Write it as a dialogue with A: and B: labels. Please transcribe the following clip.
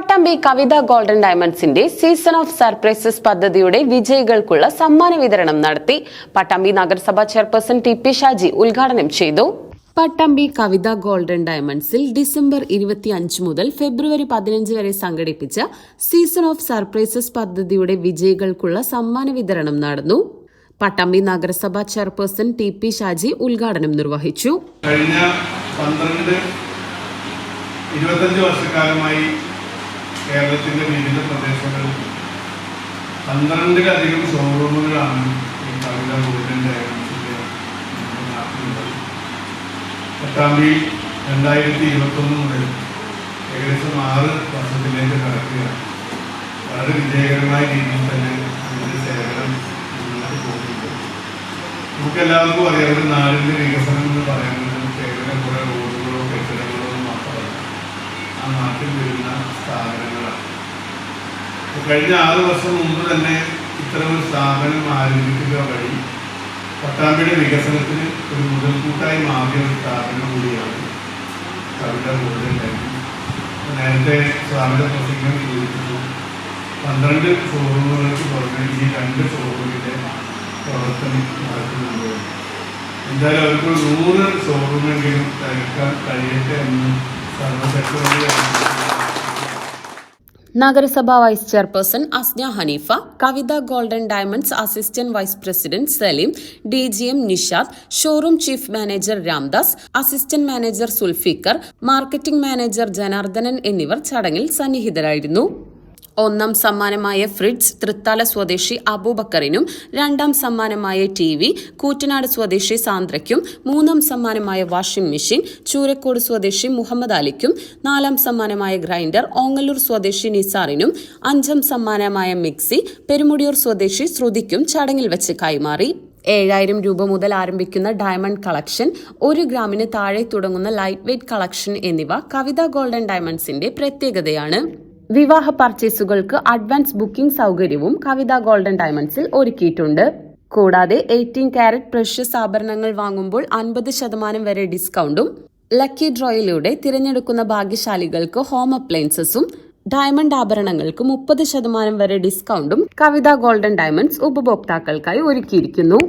A: Pattambi Kavitha golden ഡയമണ്ട്സിന്റെ season of surprises പദ്ധതിയുടെ വിജയികൾക്കുള്ള സമ്മാന വിതരണം നടത്തി. പട്ടാമ്പി നഗരസഭാ ചെയർപേഴ്സൺ ടി.പി. ഷാജി ഉദ്ഘാടനം ചെയ്തു. പട്ടാമ്പി കവിത ഗോൾഡൻ ഡയമണ്ട്സിൽ ഡിസംബർ 25 മുതൽ ഫെബ്രുവരി 15 വരെ സംഘടിപ്പിച്ച സീസൺ ഓഫ് സർപ്രൈസസ് പദ്ധതിയുടെ വിജയികൾക്കുള്ള സമ്മാന വിതരണം നടന്നു. പട്ടാമ്പി നഗരസഭാ ചെയർപേഴ്സൺ ടി.പി. ഷാജി ഉദ്ഘാടനം നിർവഹിച്ചു.
B: കഴിഞ്ഞ 25 വർഷക്കാലമായി കേരളത്തിന്റെ വിവിധ പ്രദേശങ്ങളിൽ 12ലധികം ഷോറൂമുകളാണ് ഈ കവിത ഗോൾഡൻ ഡയമണ്ട്സിന്റെ നാട്ടിലുള്ളത്. പട്ടാമ്പി 2021 മുതൽ ഏകദേശം 6 വർഷത്തിലേക്ക് കടക്കുകയാണ്. വളരെ വിജയകരമായ രീതിയിൽ തന്നെ അതിന്റെ സേവനം മുന്നോട്ട് പോകുന്നുണ്ട്. നമുക്കെല്ലാവർക്കും അറിയാം, ഒരു നാടിന്റെ വികസനം എന്ന് പറയുന്നത് കേവലം കുറെ റോഡുകളോ കെട്ടിടങ്ങളോ മാത്രമല്ല, ആ നാട്ടിൽ വരുന്ന സ്ഥാപനങ്ങളാണ്. കഴിഞ്ഞ 6 വർഷം മുമ്പ് തന്നെ ഇത്തരമൊരു സ്ഥാപനം ആരംഭിക്കുക വഴി പട്ടാമ്പിയുടെ വികസനത്തിന് ഒരു മുതൽക്കൂട്ടായി മാറിയ ഒരു സ്ഥാപനം കൂടിയാണ് കവിത ഗോൾഡൻ ഡയമണ്ട്സ്. നേരത്തെ സ്ഥാപന പ്രസംഗം സൂചിപ്പിച്ചു, 12 ഷോറൂമുകൾക്ക് പുറമെ ഈ 2 ഷോറൂമിൻ്റെ പ്രവർത്തനം നടക്കുന്നുണ്ട്. എന്തായാലും അവർക്ക് 100 ഷോറൂമെങ്കിലും തയ്ക്കാൻ കഴിയട്ടെ എന്ന്
A: നഗരസഭാ vice chairperson Asna Haneefa, Kavitha golden diamonds assistant vice president Saleem, DGM Nishad, showroom chief manager Ramdas, assistant manager Zulfikar, marketing manager Janardhanan എന്നിവർ ചടങ്ങിൽ സന്നിഹിതരായിരുന്നു. 1ാം സമ്മാനമായ ഫ്രിഡ്ജ് തൃത്താല സ്വദേശി അബൂബക്കറിനും, 2ാം സമ്മാനമായ TV കൂറ്റനാട് സ്വദേശി സാന്ദ്രയ്ക്കും, 3ാം സമ്മാനമായ വാഷിംഗ് മെഷീൻ ചൂരക്കോട് സ്വദേശി മുഹമ്മദ് അലിക്കും, 4ാം സമ്മാനമായ ഗ്രൈൻഡർ ഓങ്ങല്ലൂർ സ്വദേശി നിസാറിനും, 5ാം സമ്മാനമായ മിക്സി പെരുമുടിയൂർ സ്വദേശി ശ്രുതിക്കും ചടങ്ങിൽ വെച്ച് കൈമാറി. 7,000 രൂപ മുതൽ ആരംഭിക്കുന്ന ഡയമണ്ട് കളക്ഷൻ, 1 ഗ്രാമിന് താഴെ തുടങ്ങുന്ന ലൈറ്റ് വെയ്റ്റ് കളക്ഷൻ എന്നിവ കവിത ഗോൾഡൻ ഡയമണ്ട്സിന്റെ പ്രത്യേകതയാണ്. വിവാഹ പർച്ചേസുകൾക്ക് അഡ്വാൻസ് ബുക്കിംഗ് സൗകര്യവും കവിത ഗോൾഡൻ ഡയമണ്ട്സിൽ ഒരുക്കിയിട്ടുണ്ട്. കൂടാതെ 18 കാരറ്റ് പ്രഷ്യസ് ആഭരണങ്ങൾ വാങ്ങുമ്പോൾ 50% വരെ ഡിസ്കൗണ്ടും, ലക്കി ഡ്രോയിലൂടെ തിരഞ്ഞെടുക്കുന്ന ഭാഗ്യശാലികൾക്ക് ഹോം അപ്ലയൻസസും, ഡയമണ്ട് ആഭരണങ്ങൾക്ക് 30% വരെ ഡിസ്കൗണ്ടും കവിത ഗോൾഡൻ ഡയമണ്ട്സ് ഉപഭോക്താക്കൾക്കായി ഒരുക്കിയിരിക്കുന്നു.